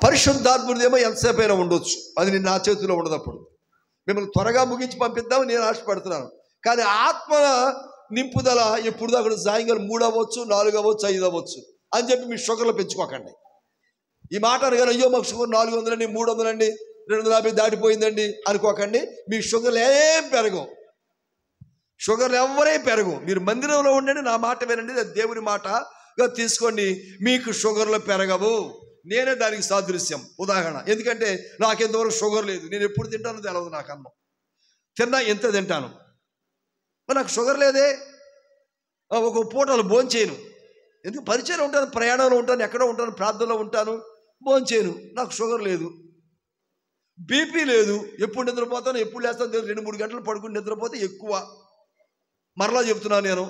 పరిశుద్ధాత్ముడిదేమో ఎంతసేపు అయినా ఉండొచ్చు, అది నేను నా చేతిలో ఉండదప్పుడు. మిమ్మల్ని త్వరగా ముగించి పంపిద్దామని నేను ఆశపడుతున్నాను. కానీ ఆత్మ నింపుదల ఎప్పుడు దాకా సాయంకాలం 3 అవ్వచ్చు, 4 అవ్వచ్చు, 5 అవ్వచ్చు అని చెప్పి మీ షుగర్లు పెంచుకోకండి. ఈ మాట అనగానే అయ్యో మాకు షుగర్ 400 అండి, 300 అండి, 250 దాటిపోయిందండి అనుకోకండి. మీ షుగర్లు ఏం పెరగవు, షుగర్లు ఎవరే పెరగవు. మీరు మందిరంలో ఉండండి, నా మాట వినండి, దేవుని మాటగా తీసుకోండి, మీకు షుగర్లు పెరగవు. నేనే దానికి సాదృశ్యం, ఉదాహరణ. ఎందుకంటే నాకు ఎంతవరకు షుగర్ లేదు, నేను ఎప్పుడు తింటానో తెలియదు, నాకు అన్నం తిన్నా ఎంత తింటాను, నాకు షుగర్ లేదే. ఒక పూటలు భోంచేయను, ఎందుకు పరిచయం ఉంటాను, ప్రయాణంలో ఉంటాను, ఎక్కడో ఉంటాను, ప్రార్థనలో ఉంటాను, భోంచేయను, నాకు షుగర్ లేదు. బీపీ లేదు, ఎప్పుడు నిద్రపోతాను, ఎప్పుడు లేస్తాను, 2-3 గంటలు పడుకుని నిద్రపోతే ఎక్కువ. మరలా చెప్తున్నాను, నేను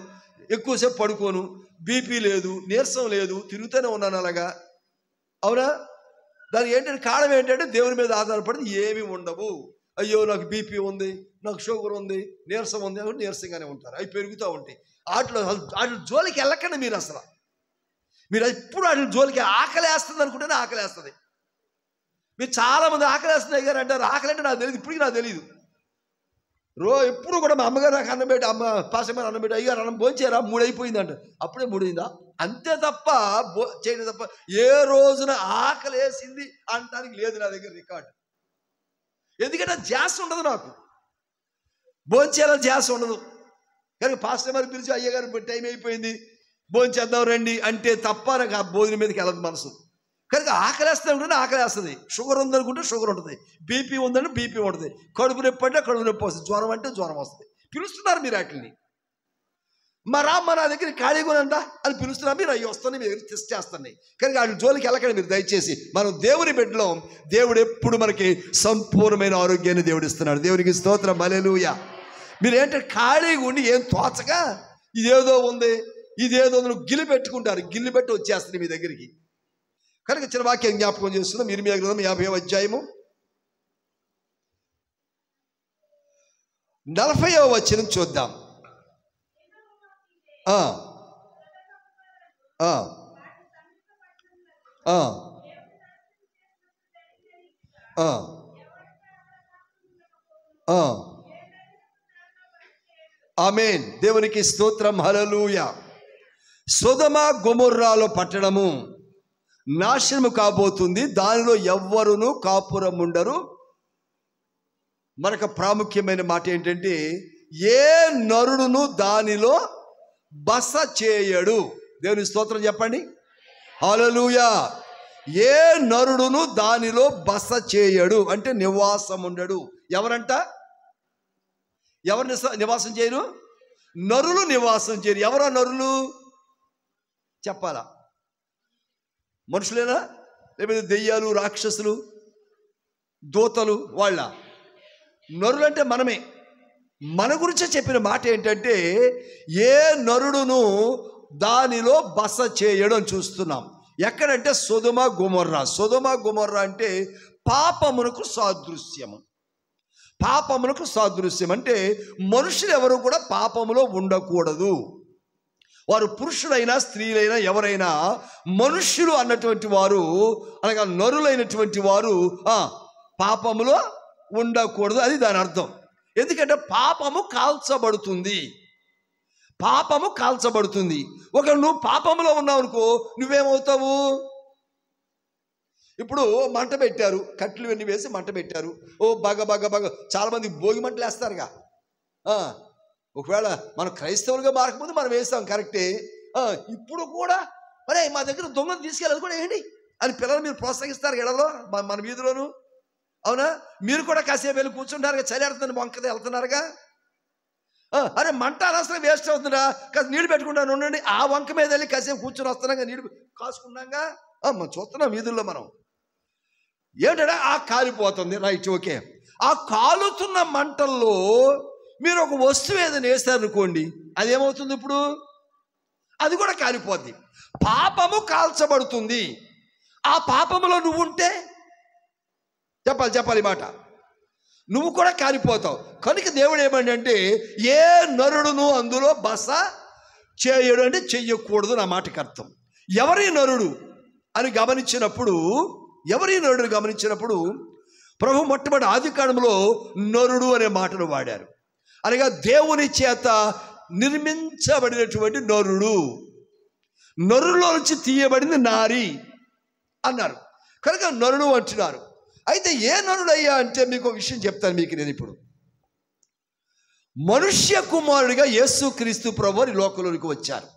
ఎక్కువసేపు పడుకోను. బీపీ లేదు, నీరసం లేదు, తిరుగుతూనే ఉన్నాను అలాగా. అవునా? దానికి ఏంటంటే కారణం ఏంటంటే దేవుని మీద ఆధారపడింది ఏమీ ఉండవు. అయ్యో నాకు బీపీ ఉంది, నాకు షుగర్ ఉంది, నీరసం ఉంది అని నీరసంగానే ఉంటారు, అవి పెరుగుతూ ఉంటాయి. వాటి జోలికి వెళ్ళకండి మీరు. అసలు మీరు ఎప్పుడు వాటి జోలికి, ఆకలి వేస్తుంది అనుకుంటేనే ఆకలి వేస్తుంది. మీరు చాలామంది ఆకలి వేస్తున్నాయి గారు అంటారు, ఆకలి అంటే నాకు తెలియదు, ఇప్పటికీ నాకు తెలియదు. ఎప్పుడు కూడా మా అమ్మగారు నాకు అన్నం పెట్టి, అమ్మ పాసమైన అన్నం పెట్టి, అయ్యారు అన్నం భోంచేరా 3 అయిపోయిందంట, అప్పుడే 3 అయిందా అంతే తప్ప చేయడం తప్ప ఏ రోజున ఆకలి వేసింది అనడానికి లేదు నా దగ్గర రికార్డు. ఎందుకంటే ధ్యాస ఉండదు, నాకు భోంచేయాలని ధ్యాస ఉండదు. కానీ పాస్టర్ గారు పిలిచి అయ్యగారు టైం అయిపోయింది భోంచేద్దాం రండి అంటే తప్ప నాకు ఆ భోజనం మీదకి వెళ్ళదు మనసు. కనుక ఆకలి వేస్తే ఉంటుంటే ఆకలి వేస్తుంది, షుగర్ ఉందనుకుంటే షుగర్ ఉంటుంది, బీపీ ఉందంటే బీపీ ఉంటుంది, కడుపు నొప్పి అంటే కడుపు నొప్పి వస్తుంది, జ్వరం అంటే జ్వరం వస్తుంది. పిలుస్తున్నారు మీరు వాటిని, మా రామ్మ నా దగ్గర ఖాళీగా ఉందా అని పిలుస్తున్నారు మీరు, అవి వస్తాయి మీ దగ్గర టెస్ట్ చేస్తున్నాయి. కనుక వాటి జోలికి వెళ్ళకండి మీరు దయచేసి. మనం దేవుని బిడ్డలో, దేవుడు ఎప్పుడు మనకి సంపూర్ణమైన ఆరోగ్యాన్ని దేవుడు ఇస్తున్నాడు. దేవునికి స్తోత్రం, హల్లెలూయా. మీరు ఏంటంటే ఖాళీగా ఉండి ఏం తోచగా ఇదేదో ఉంది ఇదేదో గిల్లి పెట్టుకుంటారు, గిల్లి పెట్టి వచ్చేస్తుంది మీ దగ్గరికి. కనుక చిన్న వాక్యం జ్ఞాపకం చేస్తున్నాం. ఇర్మియా గ్రంథం 50వ అధ్యాయము 40వ వచనం చూద్దాం. ఆమేన్. దేవునికి స్తోత్రం, హల్లెలూయా. సొదొమ గొమొర్రాలో పట్టణము నాశనము కాబోతుంది, దానిలో ఎవ్వరును కాపురం ఉండరు. మనకు ప్రాముఖ్యమైన మాట ఏంటంటే ఏ నరుడును దానిలో బస చేయడు. దేవుని స్తోత్రం చెప్పండి, హల్లెలూయా. ఏ నరుడును దానిలో బస చేయడు అంటే నివాసం ఉండడు. ఎవరంట? ఎవరు నివాసం చేయరు? నరులు నివాసం చేయరు. ఎవరా నరులు చెప్పాలా? మనుషులేనా, లేకపోతే దెయ్యాలు, రాక్షసులు, దూతలు? వాళ్ళ నరులు అంటే మనమే. మన గురించే చెప్పిన మాట ఏంటంటే ఏ నరుడును దానిలో బస చేయడు అని చూస్తున్నాం. ఎక్కడంటే సొదొమ గొమొర్రా. సొదొమ గొమొర్రా అంటే పాపమునకు సాదృశ్యము. పాపమునకు సాదృశ్యం అంటే మనుషులు ఎవరు కూడా పాపములో ఉండకూడదు. వారు పురుషులైనా స్త్రీలైనా ఎవరైనా మనుష్యులు అన్నటువంటి వారు అనగా నరులైనటువంటి వారు పాపములో ఉండకూడదు, అది దాని అర్థం. ఎందుకంటే పాపము కాల్చబడుతుంది, పాపము కాల్చబడుతుంది. ఒక నువ్వు పాపములో ఉన్నావు అనుకో, నువ్వేమవుతావు? ఇప్పుడు మంట పెట్టారు, కట్లు ఇవన్నీ వేసి మంట పెట్టారు, బాగా చాలామంది భోగి మంటలు వేస్తారుగా. ఒకవేళ మనం క్రైస్తవులుగా మారకముందు మనం వేస్తాం, కరెక్టే. ఇప్పుడు కూడా మరి మా దగ్గర దొంగను తీసుకెళ్ళదు కూడా ఏంటి అని పిల్లలు మీరు ప్రోత్సహిస్తారు ఎడలో, మన వీధిలోను. అవునా? మీరు కూడా కాసేపు వెళ్ళి కూర్చుంటారుగా, చలిడుతుంది, వంకదే వెళ్తున్నారుగా. అరే మంట అనవసరం వేస్ట్ అవుతుందా, కాస్త నీళ్ళు పెట్టుకుంటాను ఉండండి, ఆ వంక మీద వెళ్ళి కాసేపు కూర్చొని వస్తున్నాగా, నీళ్ళు కాసుకున్నాగా. మనం చూస్తున్నాం వీధుల్లో. మనం ఏంటంటే కాలిపోతుంది, రైట్, ఓకే. ఆ కాలుతున్న మంటల్లో మీరు ఒక వస్తువు ఏదైనా వేస్తారనుకోండి, అదేమవుతుంది? ఇప్పుడు అది కూడా కాలిపోద్ది. పాపము కాల్చబడుతుంది. ఆ పాపములో నువ్వు ఉంటే చెప్పాలి మాట, నువ్వు కూడా కాలిపోతావు. కనుక దేవుడు ఏమంటే ఏ నరుడును అందులో బస చేయడు అంటే చెయ్యకూడదు నా మాటకి అర్థం. ఎవరి నరుడు అని గమనించినప్పుడు ఎవరి నరుడు గమనించినప్పుడు ప్రభు మొట్టమొదటి ఆదికాండంలో నరుడు అనే మాటను వాడారు. అనగా దేవుని చేత నిర్మించబడినటువంటి నరుడు, నరులో నుంచి తీయబడింది నారి అన్నారు కనుక నరుడు అంటున్నారు. అయితే ఏ నరుడయ్యా అంటే మీకు ఒక విషయం చెప్తాను. మీకు నేను ఇప్పుడు మనుష్య కుమారుడిగా యేసుక్రీస్తు ప్రభువు ఈ లోకంలోనికి వచ్చారు.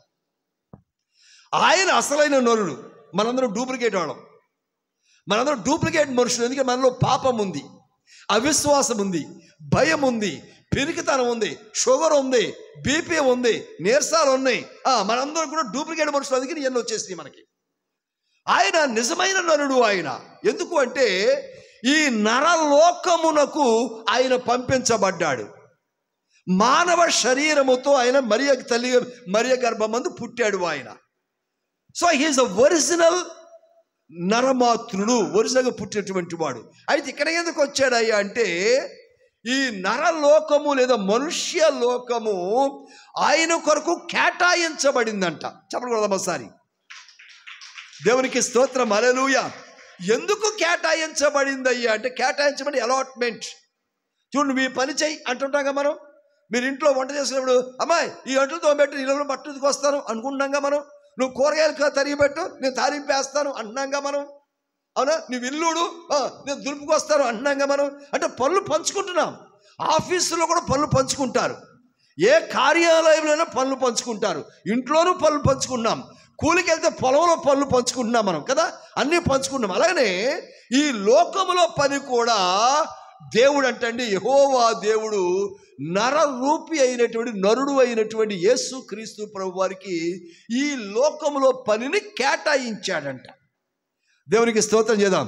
ఆయన అసలైన నరుడు. మనందరం డూప్లికేట్ వాళ్ళం, మనందరం డూప్లికేట్ మనుషులు. ఎందుకంటే మనలో పాపం ఉంది, అవిశ్వాసం ఉంది, భయం ఉంది, పిరికితనం ఉంది, షుగర్ ఉంది, బీపీ ఉంది, నీరసాలు ఉన్నాయి. మనందరం కూడా డూప్లికేట్ మనుషులు. అందుకని ఎన్నో వచ్చేసినాయి మనకి. ఆయన నిజమైన నరుడు. ఆయన ఎందుకు అంటే ఈ నరలోకమునకు ఆయన పంపించబడ్డాడు. మానవ శరీరముతో ఆయన మరియ తల్లి మరియ గర్భమందు పుట్టాడు ఆయన. సో హీఈస్ ద ఒరిజినల్ నరమాతృడు, ఒరిజినల్గా పుట్టినటువంటి వాడు. అయితే ఇక్కడ ఎందుకు వచ్చాడయ్యా అంటే ఈ నరలోకము లేదా మనుష్య లోకము ఆయన కొరకు కేటాయించబడిందంట. చెప్పకూడదు ఒకసారి. దేవునికి స్తోత్రం, హల్లెలూయా. ఎందుకు కేటాయించబడిందయ్యా అంటే కేటాయించబడి అలాట్మెంట్. చూడు, నువ్వు ఈ పని చెయ్యి అంటుంటాగా మనం. మీరు ఇంట్లో వంట చేసినప్పుడు అమ్మాయి ఈ అంటులు తోమెట్టు, ఇళ్ళలో బట్టలకు వస్తాను అనుకుంటాంగా మనం. నువ్వు కూరగాయలు తరిగి పెట్టు, నేను తాలింపు వేస్తాను అంటున్నాగా మనం. అవునా? నువ్వు ఇల్లుడు, నేను దులుపుకు వస్తాను అంటున్నాగా మనం. అంటే పనులు పంచుకుంటున్నాం. ఆఫీసులో కూడా పనులు పంచుకుంటారు, ఏ కార్యాలయంలోనైనా పనులు పంచుకుంటారు, ఇంట్లోనూ పనులు పంచుకుంటున్నాం, కూలికి వెళ్తే పొలంలో పనులు పంచుకుంటున్నాం మనం కదా, అన్నీ పంచుకుంటున్నాం. అలాగనే ఈ లోకములో పని కూడా దేవుడు అంటండి, యెహోవా దేవుడు నరరూపి అయినటువంటి నరుడు అయినటువంటి యేసుక్రీస్తు ప్రభు వారికి ఈ లోకములో పనిని కేటాయించాడంట. దేవునికి స్తోత్రం చేద్దాం.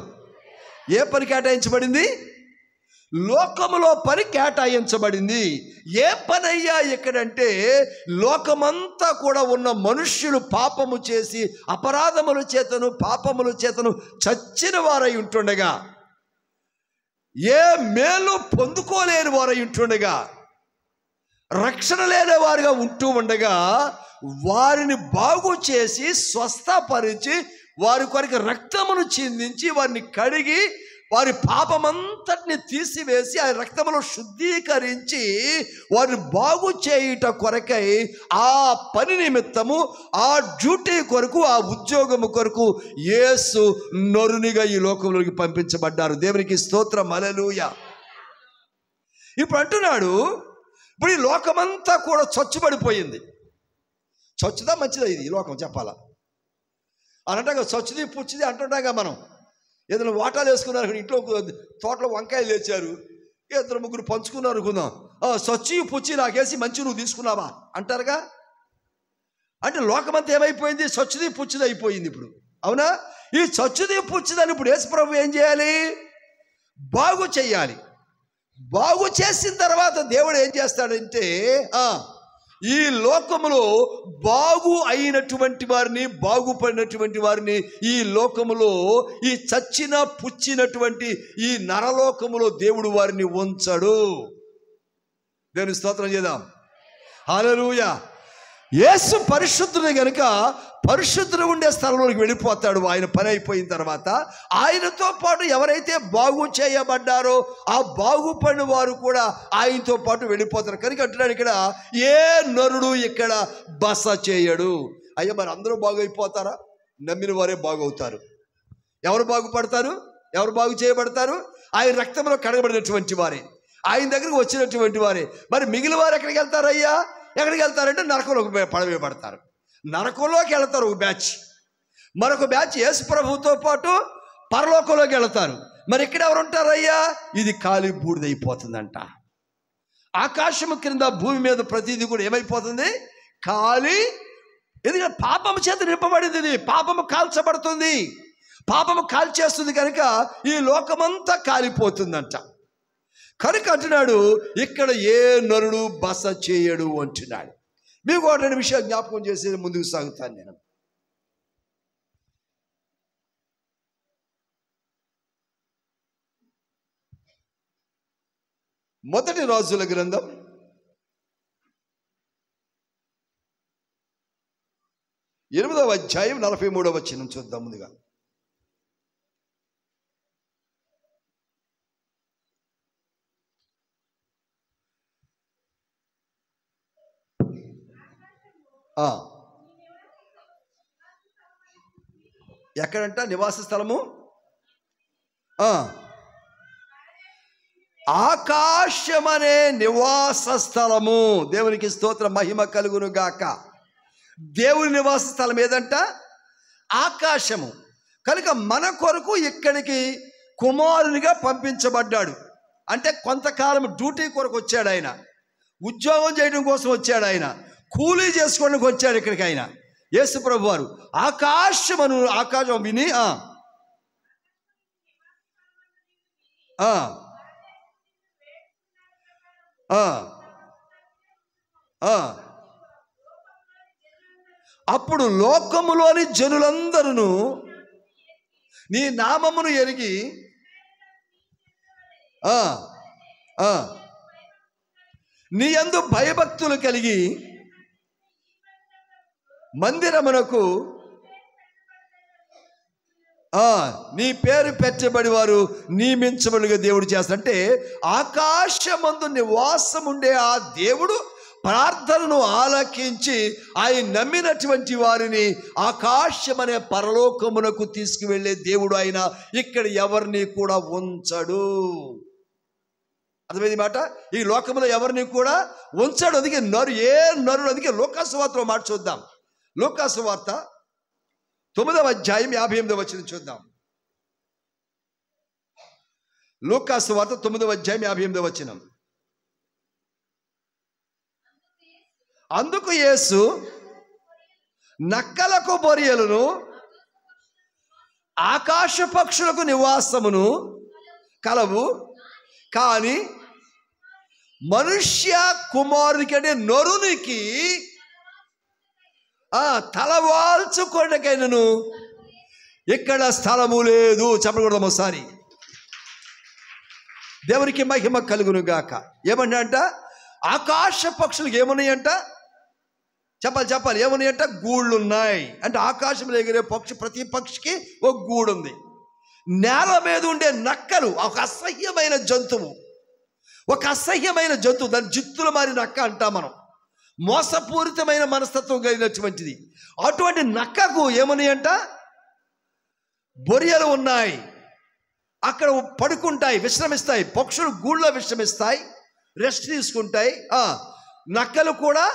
ఏ పని కేటాయించబడింది? లోకములో పని కేటాయించబడింది. ఏ పని అయ్యా ఎక్కడంటే లోకమంతా కూడా ఉన్న మనుష్యులు పాపము చేసి అపరాధముల చేతను పాపముల చేతను చచ్చిన వారై ఉంటుండగా, ఏ మేలు పొందుకోలేని వారై ఉంటుండగా, రక్షణ లేని వారుగా ఉంటూ ఉండగా వారిని బాగు చేసి స్వస్థపరిచి వారి కొరకు రక్తమును చిందించి వారిని కడిగి వారి పాపమంతటిని తీసివేసి ఆ రక్తములో శుద్ధీకరించి వారిని బాగు చేయుట కొరకై ఆ పని నిమిత్తము ఆ డ్యూటీ కొరకు ఆ ఉద్యోగము కొరకు యేసు నరునిగా ఈ లోకంలోకి పంపించబడ్డారు. దేవునికి స్తోత్రం, హల్లెలూయా. ఇప్పుడు అంటున్నాడు, ఇప్పుడు ఈ లోకమంతా కూడా చచ్చుబడిపోయింది. చచ్చుదా మంచిదా ఇది ఈ లోకం చెప్పాలా అనంటాగా, చచ్చుది పుచ్చిది అంటుంటాగా మనం. ఏదైనా వాటాలు వేసుకున్నారు, ఇంట్లో తోటలో వంకాయలు తెచ్చారు, ఇద్దరు ముగ్గురు పంచుకున్నారు అనుకుందాం, చచ్చి పుచ్చి నాకేసి మంచి నువ్వు తీసుకున్నావా అంటారుగా. అంటే లోకమంతా ఏమైపోయింది? చచ్చుది పుచ్చిది అయిపోయింది ఇప్పుడు. అవునా? ఈ చచ్చుది పుచ్చిదని ఇప్పుడు యేసు ప్రభు ఏం చేయాలి? బాగు చేయాలి. బాగు చేసిన తర్వాత దేవుడు ఏం చేస్తాడంటే ఈ లోకములో బాగు అయినటువంటి వారిని, బాగుపడినటువంటి వారిని ఈ లోకములో ఈ చచ్చిన పుచ్చినటువంటి ఈ నరలోకములో దేవుడు వారిని ఉంచడు. దేవుని స్తోత్రం చేద్దాం, హల్లెలూయా. యేసు పరిశుద్ధుడు కనుక పరిశుద్ధుడు ఉండే స్థలంలోకి వెళ్ళిపోతాడు. ఆయన పని అయిపోయిన తర్వాత ఆయనతో పాటు ఎవరైతే బాగు చేయబడ్డారో ఆ బాగుపడిన వారు కూడా ఆయనతో పాటు వెళ్ళిపోతారు. కనుక అంటున్నాడు ఇక్కడ, ఏ నరుడు ఇక్కడ బస చేయడు. అయ్యా, మరి అందరూ బాగు అయిపోతారా? నమ్మిన వారే బాగవుతారు. ఎవరు బాగుపడతారు? ఎవరు బాగు చేయబడతారు? ఆయన రక్తంలో కడగబడినటువంటి వారే, ఆయన దగ్గరకు వచ్చినటువంటి వారే. మరి మిగిలిన వారు ఎక్కడికి వెళ్తారయ్యా? ఎక్కడికి వెళ్తారంటే నరకంలోకి పడవేయబడతారు. నరకంలోకి వెళ్తారు ఒక బ్యాచ్, మరొక బ్యాచ్ యేసు ప్రభువుతో పాటు పరలోకంలోకి వెళ్తారు. మరి ఇక్కడ ఎవరు ఉంటారయ్యా? ఇది ఖాళీ బూడిదైపోతుందంట. ఆకాశము క్రింద భూమి మీద ప్రతిదీ కూడా ఏమైపోతుంది? ఖాళీ. ఎందుకంటే పాపము చేత నింపబడింది. ఇది పాపము కాల్చబడుతుంది, పాపము కాల్చేస్తుంది కనుక ఈ లోకమంతా కాలిపోతుందంట. కనుక అంటున్నాడు ఇక్కడ ఏ నరుడు బస చేయడు అంటున్నాడు. మీకు ఒక రెండు విషయాలు జ్ఞాపకం చేసి ముందుకు సాగుతాను నేను. మొదటి రాజుల గ్రంథం 8వ అధ్యాయం 43వ వచనం చూద్దాం ముందుగా. ఎక్కడంట నివాస స్థలము? ఆకాశమనే నివాస స్థలము. దేవునికి స్తోత్ర, మహిమ కలుగును గాక. దేవుని నివాస స్థలం ఏదంట? ఆకాశము. కనుక మన కొరకు ఇక్కడికి కుమారునిగా పంపించబడ్డాడు. అంటే కొంతకాలం డ్యూటీ కొరకు వచ్చాడు ఆయన, ఉద్యోగం చేయడం కోసం వచ్చాడు ఆయన, కూలీ చేసుకోవడానికి వచ్చాడు ఇక్కడికి ఆయన. యేసు ప్రభు వారు ఆకాశం విని అప్పుడు లోకములోని జనులందరూ నీ నామమును ఎరిగి నీ యందు భయభక్తులు కలిగి మందిరమునకు నీ పేరు పెట్టబడి వారు నియమించబడిగా దేవుడు చేస్తాడంటే, ఆకాశమందు నివాసం ఉండే ఆ దేవుడు ప్రార్థనను ఆలకించి ఆయన నమ్మినటువంటి వారిని ఆకాశమనే పరలోకమునకు తీసుకువెళ్ళే దేవుడు ఆయన. ఇక్కడ ఎవరిని కూడా ఉంచడు. అర్థమైంది మాట? ఈ లోకంలో ఎవరిని కూడా ఉంచడు. అందుకే నరుడు అందుకే లూకాసు వార్తలో మాట చూద్దాం. లూకాసు వార్త 9వ అధ్యాయం 58వ వచనం చూద్దాం. లూకాసు వార్త 9వ అధ్యాయం 58వ వచనం. అందుకు యేసు నక్కలకు బొరియలను ఆకాశ పక్షులకు నివాసమును కలవు, కానీ మనుష్య కుమారునికి అంటే నరునికి తలవాల్చుకొనకైనను ఇక్కడ స్థలము లేదు. చెప్పకూడదు ఒకసారి. దేవునికి మహిమ కలుగును గాక. ఏమన్నా అంట? ఆకాశ పక్షులకు ఏమున్నాయంట? చెప్పాలి ఏమున్నాయంట? గూళ్ళు ఉన్నాయి. అంటే ఆకాశంలో ఎగిరే పక్షి, ప్రతి పక్షికి ఒక గూడు ఉంది. నేల మీద ఉండే నక్కలు ఒక అసహ్యమైన జంతువు, దాని జిత్తుల మారి నక్క అంటాం మనం. మోసపూరితమైన మనస్తత్వం కలిగినటువంటిది. అటువంటి నక్కకు ఏమున్నాయంట? బొరియలు ఉన్నాయి. అక్కడ పడుకుంటాయి, విశ్రమిస్తాయి. పక్షులు గూళ్ళో విశ్రమిస్తాయి, రెస్ట్ తీసుకుంటాయి. నక్కలు కూడా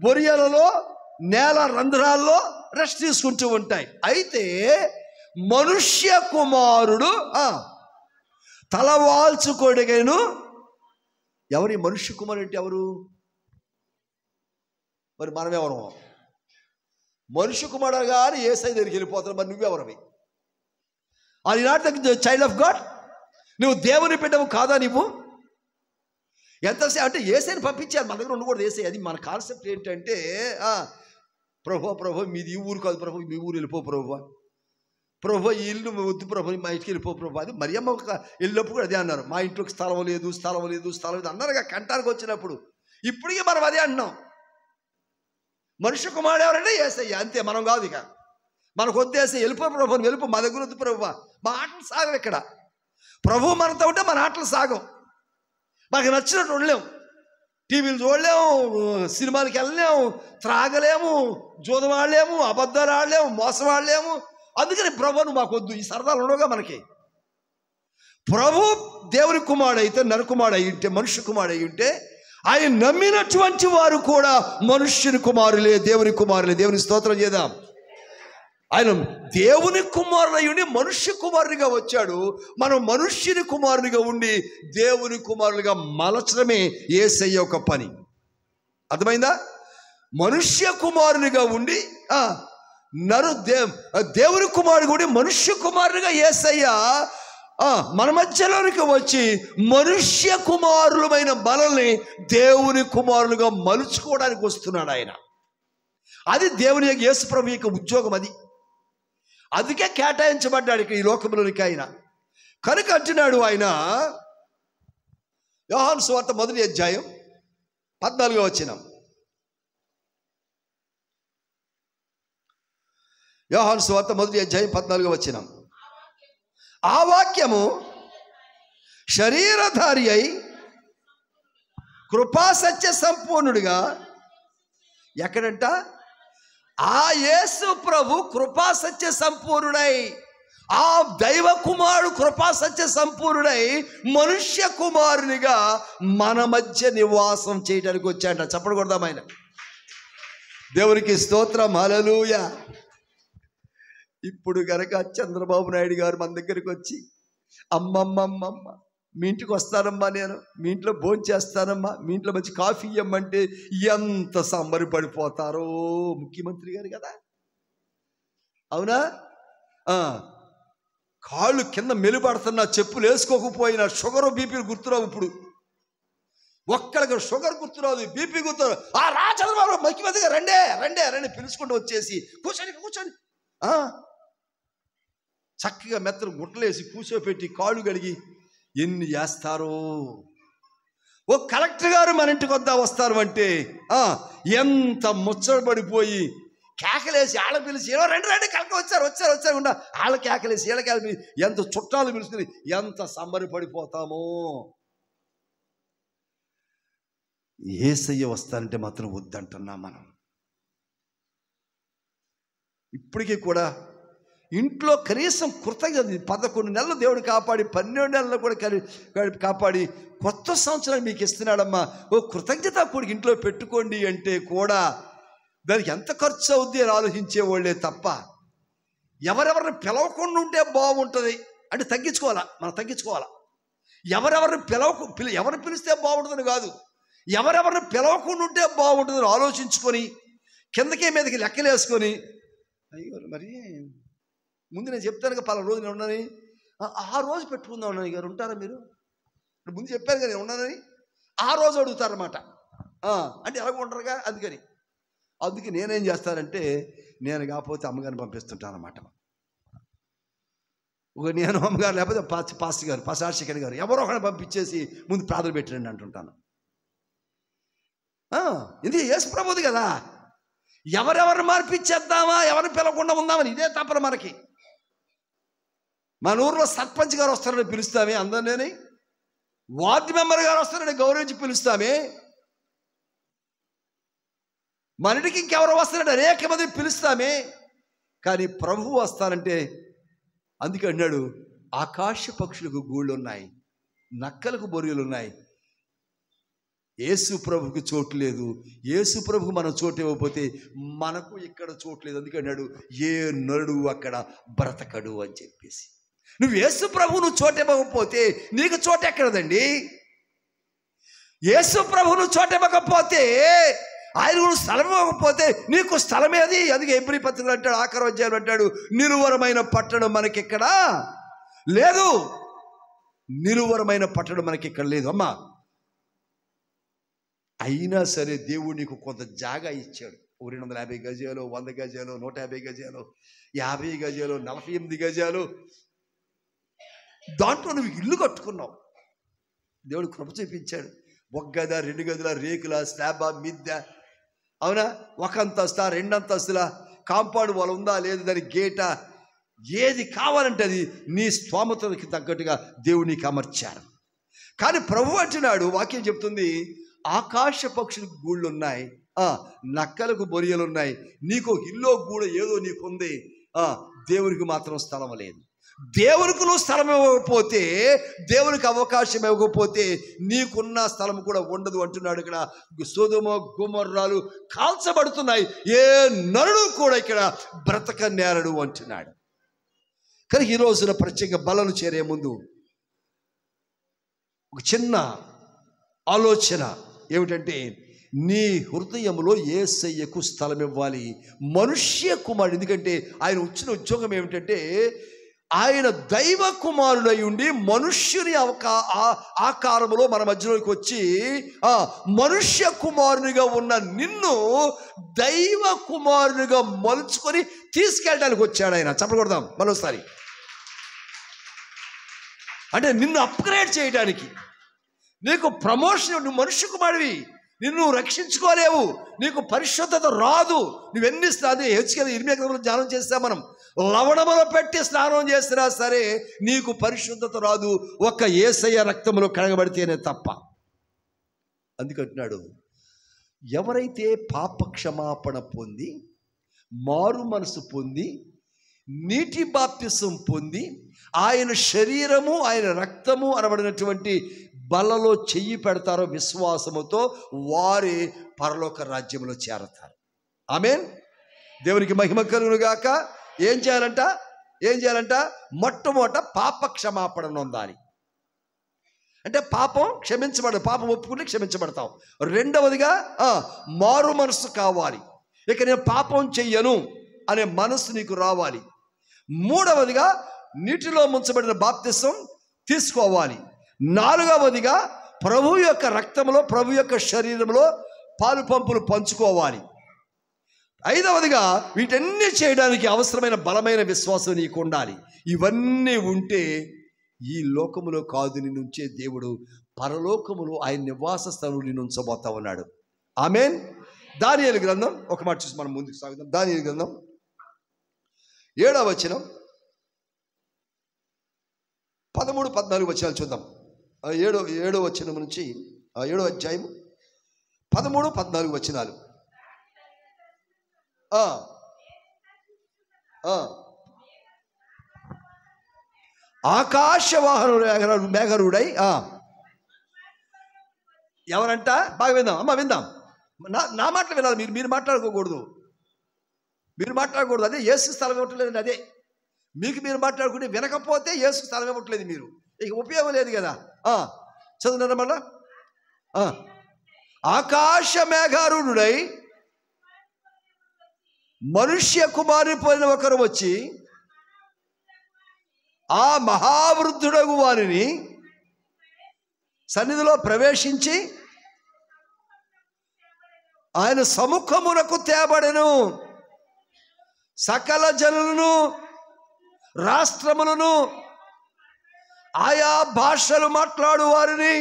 బొరియలలో, నేల రంధ్రాల్లో రెస్ట్ తీసుకుంటూ ఉంటాయి. అయితే మనుష్య కుమారుడు తలవాల్చుకోడిగను. ఎవరి మనుష్య కుమారుడు అంటే ఎవరు? మరి మనమెవరు? మనుష్య కుమారుడు కానీ యేసయ్య దగ్గరికి వెళ్ళిపోతారు. మరి నువ్వెవరవి? Are you not the child of God? నువ్వు దేవుని బిడ్డవు కాదా? నువ్వు ఎంతసేపు అంటే యేసయ్యని పంపించారు, మన దగ్గర ఉండకూడదు యేసయ్య. అది మన కాన్సెప్ట్ ఏంటంటే, ప్రభు మీది ఈ ఊరు కాదు ప్రభు, మీ ఊరు వెళ్ళిపో ప్రభు ఈ ఇల్లు వద్దు ప్రభు, మా ఇంటికి వెళ్ళిపో ప్రభు. అది మరియమ్మ వెళ్ళినప్పుడు కూడా అదే అన్నారు. మా ఇంట్లోకి స్థలం లేదు అన్నారుగా కంటానికి వచ్చినప్పుడు. ఇప్పటికీ మనం అదే అంటున్నాం. మనుష్య కుమారుడు ఎవరంటే యేసయ్య, అంతే. మనం కాదు. ఇక మనకు వద్దు యేసయ్య, వెళ్ళిపో ప్రభు, వెళ్ళిపో, మా దగ్గర వద్దు ప్రభు. మా ఆటలు సాగం ఇక్కడ. ప్రభు మనతో ఉంటే మన ఆటలు సాగం. మనకు నచ్చినట్టు ఉండలేము, టీవీలు చూడలేము, సినిమాలకి వెళ్ళలేము, త్రాగలేము, జూదం ఆడలేము, అబద్ధాలు ఆడలేము, మోసం ఆడలేము. అందుకని ప్రభు మాకు వద్దు, ఈ సరదాలు ఉండవుగా మనకి. ప్రభు దేవుని కుమారుడు అయితే, నరకుమారుడు అయి ఉంటే, మనుష్య కుమారుడు అయి ఉంటే, ఆయన నమ్మినటువంటి వారు కూడా మనుష్యుని కుమారులే, దేవుని కుమారులే. దేవుని స్తోత్రం చేద్దాం. ఆయన దేవుని కుమారుడు ఉండి మనుష్య కుమారునిగా వచ్చాడు. మనం మనుష్యుని కుమారునిగా ఉండి దేవుని కుమారులుగా మలచడమే యేసయ్య యొక్క పని. అర్థమైందా? మనుష్య కుమారునిగా ఉండి దేవుని కుమారుడు కూడా మనుష్య కుమారునిగా యేసయ్య మన మధ్యలోనికి వచ్చి మనుష్య కుమారులమైన మనల్ని దేవుని కుమారులుగా మలుచుకోవడానికి వస్తున్నాడు ఆయన. అది దేవుని యేసు ప్రభు యొక్క ఉద్యోగం. అందుకే కేటాయించబడ్డాడు ఇక్కడ ఈ లోకంలోనికి ఆయన. కనుక అంటున్నాడు ఆయన, యోహాను సువార్త 1వ అధ్యాయం 14వ వచనం. యోహాను సువార్త 1వ అధ్యాయం 14వ వచనం. ఆ వాక్యము శరీరధారి అయి కృపా సత్య సంపూర్ణుడిగా ఎక్కడంట? ఆ యేసు ప్రభు కృపా సత్య సంపూర్ణుడై, ఆ దైవ కుమారుడు కృపా సత్య సంపూర్ణుడై మనుష్య కుమారునిగా మన మధ్య నివాసం చేయడానికి వచ్చాడ. చప్పట్లు కొడదాం ఆయన దేవునికి స్తోత్రం. హల్లెలూయా. ఇప్పుడు గనక చంద్రబాబు నాయుడు గారు మన దగ్గరికి వచ్చి, అమ్మమ్మమ్మమ్మ మీ ఇంటికి వస్తానమ్మా, నేను మీ ఇంట్లో భోజనం చేస్తానమ్మా, మీ ఇంట్లో మంచి కాఫీ ఇవ్వమంటే ఎంత సంబరపడిపోతారో. ముఖ్యమంత్రి గారు కదా, అవునా? కాళ్ళు కింద మెలుపడుతున్నా, చెప్పులు వేసుకోకపోయినా షుగర్ బీపీలు గుర్తురావు. ఇప్పుడు ఒక్కడికి షుగర్ గుర్తురాదు, బీపీ గుర్తురాదు. ఆ చంద్రబాబు ముఖ్యమంత్రిగా రండే రండే రండి పిలుచుకుంటూ వచ్చేసి కూర్చొని చక్కగా మెత్తలు గుట్టలేసి కూర్చోపెట్టి కాళ్ళు కడిగి ఎన్ని చేస్తారో. ఓ కలెక్టర్ గారు మన ఇంటికి వస్తారు అంటే ఎంత ముచ్చటపడిపోయి కేకలేసి ఆళ్ళ పిలిచి ఏదో రండి కలెక్టర్ వచ్చారు ఉండా ఆళ్ళ కేకలేసి ఈళ్ళ కేకలేసి ఎంత చుట్టాలు పిలుచుకుని ఎంత సంబరపడిపోతామో. యేసయ్య వస్తానంటే మాత్రం వద్దంటున్నాం మనం. ఇప్పటికీ కూడా ఇంట్లో కనీసం కృతజ్ఞత 11 నెలలు దేవుడు కాపాడి 12 నెలలు కూడా కాపాడి కొత్త సంవత్సరాన్ని మీకు ఇస్తున్నాడమ్మా, ఓ కృతజ్ఞత కూడా ఇంట్లో పెట్టుకోండి అంటే కూడా దానికి ఎంత ఖర్చు అవుద్ది అని ఆలోచించేవాళ్ళే తప్ప ఎవరెవరిని పిలవకుండా ఉంటే బాగుంటుంది అంటే మనం తగ్గించుకోవాలా. ఎవరిని పిలిస్తే బాగుంటుందని కాదు, ఎవరెవరిని పిలవకుండా ఉంటే బాగుంటుందని ఆలోచించుకొని కిందకే మీదకి లెక్కలేసుకొని, అయ్యో మరి ముందు నేను చెప్తాను కదా పలానా రోజు నేను ఉన్నానని, ఆ రోజు పెట్టుకుందాం ఉన్నాను గారు, ఉంటారా మీరు? ముందు చెప్పాను కదా నేను ఉన్నానని, ఆ రోజు అడుగుతారన్నమాట. అంటే ఎలాగ ఉంటారుగా, అందుకే నేనేం చేస్తానంటే, నేను కాకపోతే అమ్మగారిని పంపిస్తుంటాను అన్నమాట. నేను అమ్మగారు లేకపోతే పాస్టర్ గారు పాస్టర్ గారు ఎవరో ఒకరిని పంపించేసి ముందు ప్రార్థన పెట్టండి అంటుంటాను. ఇది యేసు ప్రభుది కదా, ఎవరెవరిని మార్పిచ్చేద్దామా, ఎవరిని పిలవకుండా ఉందామని ఇదే తప్పన మనకి. మన ఊర్లో సర్పంచ్ గారు వస్తారని పిలుస్తామే అందరినీ, వార్డు మెంబర్ గారు వస్తారని గౌరవించి పిలుస్తామే, మన ఇంటికి ఇంకెవరో వస్తారంటే అనేక మంది పిలుస్తామే. కానీ ప్రభువు వస్తారంటే అందుకే అన్నాడు, ఆకాశ పక్షులకు గూళ్ళు ఉన్నాయి, నక్కలకు బొరియలు ఉన్నాయి, యేసు ప్రభుకి చోటు లేదు. యేసు ప్రభుకు మనం చోటు ఇవ్వకపోతే మనకు ఇక్కడ చోటు లేదు. అందుకే అన్నాడు, ఏ నరుడు అక్కడ బ్రతకడు అని చెప్పేసి. నువ్వు యేసు ప్రభు నువ్వు చోటు ఇవ్వకపోతే నీకు చోటు ఎక్కడదండి? యేసు ప్రభు నువ్వు చోటు ఇవ్వకపోతే, ఆయన నువ్వు స్థలం ఇవ్వకపోతే నీకు స్థలం ఏది? అందుకే ఎబ్రీ పత్రికలు అంటాడు, 6వ అధ్యాయం అంటాడు, నిలువరమైన పట్టణం మనకిక్కడ లేదు. నిలువరమైన పట్టణం మనకి ఇక్కడ లేదు అమ్మా. అయినా సరే దేవుడు నీకు కొంత జాగా ఇచ్చాడు. 250 గజాలు, 100 గజాలు, 150 గజాలు, 50 గజాలు, 48 గజాలు, దాంట్లో నువ్వు ఇల్లు కట్టుకున్నావు. దేవుడు కృప చూపించాడు. 1 గద, 2 గదుల, రేకుల, స్లాబా, మిద్దె, అవునా, 1 అంతస్తుల, 2 అంతస్తుల, కాంపౌండ్ వాళ్ళు ఉందా లేదు, దాని గేట, ఏది కావాలంటే అది నీ స్తోమతకి తగ్గట్టుగా దేవుడు నీకు అమర్చాడు. కానీ ప్రభు అంటున్నాడు, వాక్యం చెప్తుంది, ఆకాశ పక్షులకు గూళ్ళు ఉన్నాయి, నక్కలకు బొరియలు ఉన్నాయి, నీకు ఇల్లో గూడు ఏదో నీకుంది, దేవునికి మాత్రం స్థలం లేదు. దేవునికి నువ్వు స్థలం ఇవ్వకపోతే, దేవునికి అవకాశం ఇవ్వకపోతే నీకున్న స్థలం కూడా ఉండదు అంటున్నాడు. ఇక్కడ సొదొమ గొమొర్రాలు కాల్చబడుతున్నాయి, ఏ నరుడు కూడా ఇక్కడ బ్రతకనేరడు అంటున్నాడు. కానీ ఈ రోజున ప్రత్యేక బలను చేరే ముందు ఒక చిన్న ఆలోచన ఏమిటంటే, నీ హృదయంలో యేసయ్యకు స్థలం ఇవ్వాలి. మనుష్య కుమారుడు, ఎందుకంటే ఆయన వచ్చిన ఉద్యోగం ఏమిటంటే, ఆయన దైవ కుమారుడై ఉండి మనుష్యుని ఆకారములో మన మధ్యలోకి వచ్చి మనుష్య కుమారునిగా ఉన్న నిన్ను దైవ కుమారునిగా మలుచుకొని తీసుకెళ్ళడానికి వచ్చాడు ఆయన. చెప్పకూడదాం మరోసారి. అంటే నిన్ను అప్గ్రేడ్ చేయడానికి, నీకు ప్రమోషన్. నువ్వు మనుష్య కుమారుడివి, నిన్ను రక్షించుకోలేవు, నీకు పరిశుద్ధత రాదు. నువ్వెన్ని అదే హెచ్చుకెళ్ళి 8 ధ్యానం చేస్తా, మనం లవణములో పెట్టి స్నానం చేసినా సరే నీకు పరిశుద్ధత రాదు, ఒక్క యేసయ్య రక్తములో కడగబడితేనే తప్ప. అందుకంటున్నాడు, ఎవరైతే పాప క్షమాపణ పొంది మారు మనసు పొంది నీటి బాప్తిసం పొంది ఆయన శరీరము ఆయన రక్తము అనబడినటువంటి బలలో చెయ్యి పెడతారో విశ్వాసముతో వారి పరలోక రాజ్యంలో చేరతారు. ఆమేన్. దేవునికి మహిమ కలుగును గాక. ఏం చేయాలంట మొట్టమొదట పాప క్షమాపణ నొందాలి. అంటే పాపం పాపం ఒప్పుకుంటే క్షమించబడతాం. రెండవదిగా మారు మనసు కావాలి. ఇక నేను పాపం చెయ్యను అనే మనసు నీకు రావాలి. మూడవదిగా నీటిలో ముంచబడిన బాప్తిసం తీసుకోవాలి. నాలుగవదిగా ప్రభు యొక్క రక్తంలో ప్రభు యొక్క శరీరంలో పాలు పంపులు పంచుకోవాలి. ఐదవదిగా వీటన్ని చేయడానికి అవసరమైన బలమైన విశ్వాసం నీకు ఉండాలి. ఇవన్నీ ఉంటే ఈ లోకములో కాదు నిన్ను ఉంచే దేవుడు పరలోకములో ఆయన నివాస స్థలం నిన్ను ఉంచబోతా ఉన్నాడు. ఆమేన్. దానియేలు గ్రంథం ఒక మాట చూసి మనం ముందుకు సాగుదాం. దానియేలు గ్రంథం 7వ వచనం 13-14 వచనాలు చూద్దాం. 7వ వచనం నుంచి 7వ అధ్యాయం 13-14 వచనాలు. ఆకాశవాహన మేఘరుడై ఎవరంట? బాగా విందాం అమ్మ, విందాం. నా మాటలు వినాలి. మీరు మాట్లాడుకోకూడదు. అదే యేసు స్థలం ఇవ్వట్లేదండి. అదే మీరు మాట్లాడుకుంటే వినకపోతే యేసు స్థలం ఇవ్వట్లేదు. మీరు ఇక ఉపయోగం లేదు కదా. చదువున్నారా మళ్ళా? ఆకాశ మేఘారుడై మనుష్య కుమారుని పోలిన ఒకరు వచ్చి ఆ మహావృద్ధుడగు వారిని సన్నిధిలో ప్రవేశించి ఆయన సముఖమునకు తేబడెను. సకల జనులను, రాష్ట్రములను, ఆయా భాషలు మాట్లాడు వారిని,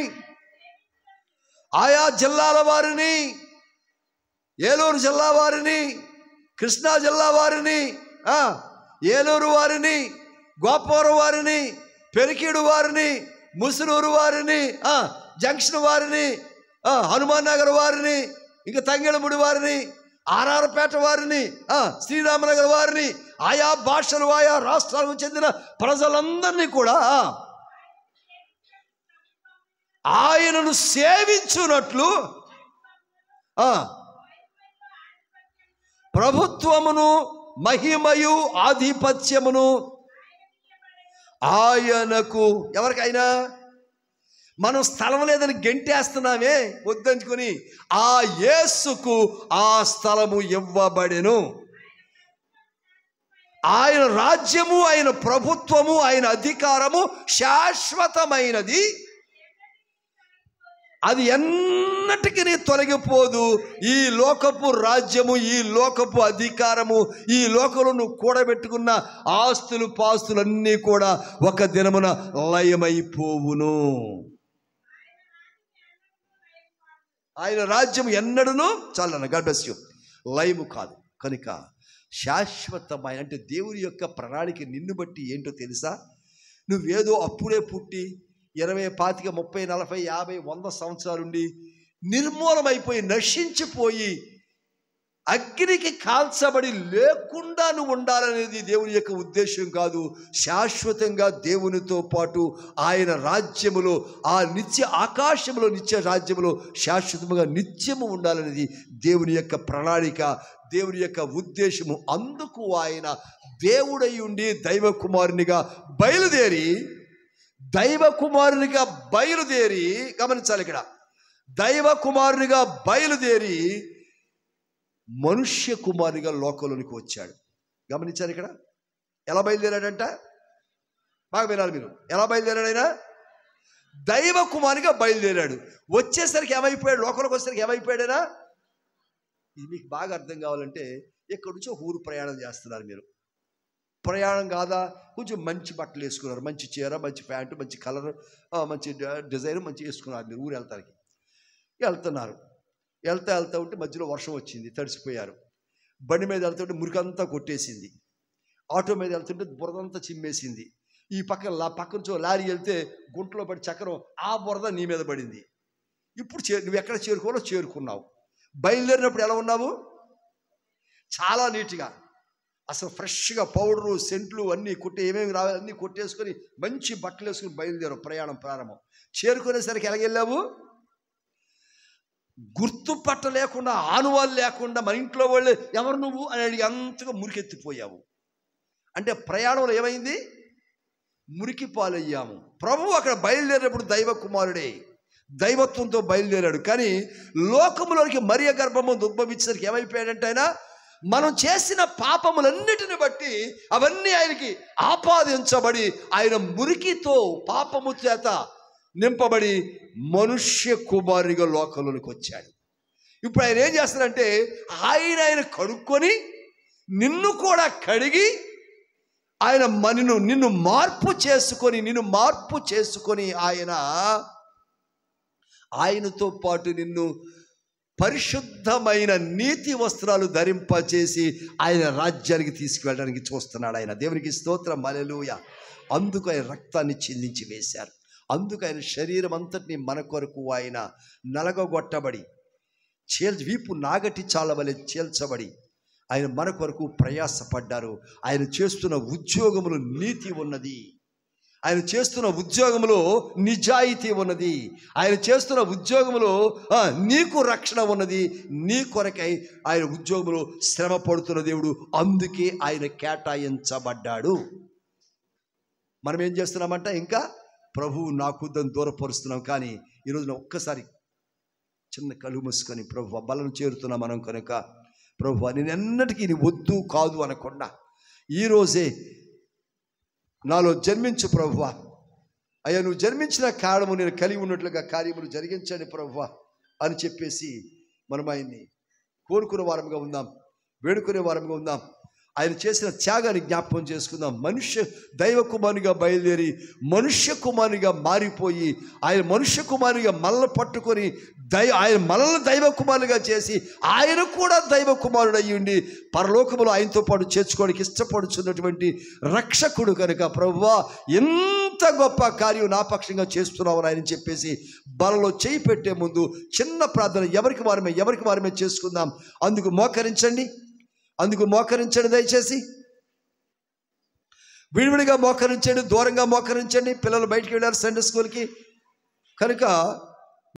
ఆయా జిల్లాల వారిని, ఏలూరు జిల్లా వారిని, కృష్ణా జిల్లా వారిని, ఏలూరు వారిని, గోపవరం వారిని, పెరికీడు వారిని, ముసునూరు వారిని, జంక్షన్ వారిని, హనుమాన్ నగర్ వారిని, ఇంకా తంగెళముడి వారిని, ఆర్ఆర్పేట వారిని, శ్రీరామనగర్ వారిని, ఆయా భాషలు ఆయా రాష్ట్రాలకు చెందిన ప్రజలందరినీ కూడా ఆయనను సేవించున్నట్లు ప్రభుత్వమును మహిమయు ఆధిపత్యమును ఆయనకు. ఎవరికైనా మనం స్థలం లేదని గెంటేస్తున్నామే వద్దంచుకొని ఆ యేసుకు ఆ స్థలము ఇవ్వబడెను. ఆయన రాజ్యము, ఆయన ప్రభుత్వము, ఆయన అధికారము శాశ్వతమైనది. అది ఎన్నటికీ తొలగిపోదు. ఈ లోకపు రాజ్యము, ఈ లోకపు అధికారము, ఈ లోకంలో నువ్వు కూడబెట్టుకున్న ఆస్తులు పాస్తులన్నీ కూడా ఒక దినమున లయమైపోవును. ఆయన రాజ్యం ఎన్నడూను చాలన్న గర్భస్యం లయము కాదు. కనుక శాశ్వతమైన అంటే దేవుని యొక్క ప్రణాళిక నిన్ను బట్టి ఏంటో తెలుసా? నువ్వేదో అప్పుడే పుట్టి 20, 25, 30, 40, 50, 100 సంవత్సరాలుండి నిర్మూలమైపోయి నశించిపోయి అగ్నికి కాల్చబడి లేకుండా నువ్వు ఉండాలనేది దేవుని యొక్క ఉద్దేశం కాదు. శాశ్వతంగా దేవునితో పాటు ఆయన రాజ్యములో, ఆ నిత్య ఆకాశములో, నిత్య రాజ్యములో శాశ్వతముగా నిత్యము ఉండాలనేది దేవుని యొక్క ప్రణాళిక, దేవుని యొక్క ఉద్దేశము. అందుకు ఆయన దేవుడై ఉండి దైవ కుమారునిగా బయలుదేరి గమనించాలి, ఇక్కడ దైవ కుమారునిగా బయలుదేరి మనుష్య కుమారునిగా లోకంలోనికి వచ్చాడు. గమనించారు ఇక్కడ ఎలా బయలుదేరాడంట? బాగా వినాలి మీరు. ఎలా బయలుదేరాడు? ఆయన దైవ కుమారునిగా బయలుదేరాడు. వచ్చేసరికి ఏమైపోయాడు? లోకంలోకి వచ్చేసరికి ఏమైపోయాడైనా? ఇది మీకు బాగా అర్థం కావాలంటే ఎక్కడి నుంచో ఊరు ప్రయాణం చేస్తున్నారు మీరు. ప్రయాణం కాదా, కొంచెం మంచి బట్టలు వేసుకున్నారు, మంచి చీర, మంచి ప్యాంటు, మంచి కలర్, మంచి డిజైన్ మంచి వేసుకున్నారు. మీరు ఊరు వెళ్తున్నారు. వెళ్తా ఉంటే మధ్యలో వర్షం వచ్చింది, తడిసిపోయారు. బండి మీద వెళ్తుంటే మురికంతా కొట్టేసింది. ఆటో మీద వెళ్తుంటే బురదంతా చిమ్మేసింది. ఈ పక్క నుంచి లారీ వెళ్తే గుంటలో పడి చక్రం, ఆ బురద నీ మీద పడింది. ఇప్పుడు నువ్వు ఎక్కడ చేరుకున్నావు. బయలుదేరినప్పుడు ఎలా ఉన్నావు? చాలా నీట్గా అసలు ఫ్రెష్గా పౌడరు సెంట్లు అన్నీ ఏమేమి రావాలి అన్నీ కొట్టేసుకొని మంచి బట్టలు వేసుకుని బయలుదేరాం. ప్రయాణం ప్రారంభం. చేరుకునేసరికి ఎలాగెళ్ళావు? గుర్తుపట్ట లేకుండా, ఆనువాళ్ళు లేకుండా, మన ఇంట్లో వాళ్ళు ఎవరు నువ్వు అని అడిగి అంతగా మురికెత్తిపోయావు. అంటే ప్రయాణంలో ఏమైంది? మురికి పాలయ్యాము. ప్రభువు అక్కడ బయలుదేరినప్పుడు దైవ కుమారుడే, దైవత్వంతో బయలుదేరాడు. కానీ లోకములోనికి మరియ గర్భము ఉద్భవించడానికి ఏమైపోయాడంటే ఆయన మనం చేసిన పాపములన్నిటిని బట్టి అవన్నీ ఆయనకి ఆపాదించబడి ఆయన మురికితో పాపము చేత నింపబడి మనుష్య కుమారునిగా లోకంలోనికి వచ్చాడు. ఇప్పుడు ఆయన ఏం చేస్తాడంటే ఆయన కడుక్కొని నిన్ను కూడా కడిగి ఆయన నిన్ను మార్పు చేసుకొని ఆయనతో పాటు నిన్ను పరిశుద్ధమైన నీతి వస్త్రాలు ధరింపచేసి ఆయన రాజ్యానికి తీసుకువెళ్ళడానికి చూస్తున్నాడు ఆయన. దేవునికి స్తోత్రం, హల్లెలూయా. అందుకు ఆయన రక్తాన్ని చిందించి వేశారు. అందుకు ఆయన శరీరం అంతటిని మన కొరకు ఆయన నలగొట్టబడి వీపు నాగటి చాలవలె చీల్చబడి ఆయన మన కొరకు ప్రయాసపడ్డారు. ఆయన చేస్తున్న ఉద్యోగములో నీతి ఉన్నది, ఆయన చేస్తున్న ఉద్యోగంలో నిజాయితీ ఉన్నది, ఆయన చేస్తున్న ఉద్యోగంలో నీకు రక్షణ ఉన్నది. నీ కొరకై ఆయన ఉద్యోగంలో శ్రమ పడుతున్న దేవుడు, అందుకే ఆయన కేటాయించబడ్డాడు. మనం ఏం చేస్తున్నామంట? ఇంకా ప్రభువు నాకు దూరపరుస్తున్నాం. కానీ ఈరోజున ఒక్కసారి చిన్న కళ్ళు మూసుకొని ప్రభు బలను చేరుతున్నాం మనం కనుక, ప్రభు నేను ఎన్నటికీ నీ వద్దు కాదు అనకుండా ఈరోజే నాలో జన్మించు ప్రభువా, అయ్యా నువ్వు జన్మించిన కారణము నేను కలిగి ఉన్నట్లుగా కార్యములు జరిగించండి ప్రభువా అని చెప్పేసి మనం ఆయన్ని కోరుకునే వారంగా ఉందాం, వేడుకునే వారంగా ఉందాం. ఆయన చేసిన త్యాగాన్ని జ్ఞాపకం చేసుకుందాం. దైవ కుమారునిగా బయలుదేరి మనుష్య కుమారునిగా మారిపోయి ఆయన మనుష్య కుమారునిగా మనల్ని పట్టుకొని ఆయన మనల్ని దైవ కుమారునిగా చేసి ఆయన కూడా దైవ కుమారుడు అయ్యి ఉండి పరలోకములో ఆయనతో పాటు చేర్చుకోవడానికి ఇష్టపడుతున్నటువంటి రక్షకుడు కనుక ప్రభువా ఎంత గొప్ప కార్యం నా పక్షంగా చేస్తున్నావు ఆయన చెప్పేసి బలలో చేయి పెట్టే ముందు చిన్న ప్రార్థన ఎవరికి వారమే చేసుకుందాం. అందుకు మోకరించండి, దయచేసి విడివిడిగా మోకరించండి, దూరంగా మోకరించండి. పిల్లలు బయటికి వెళ్ళారు సండే స్కూల్కి కనుక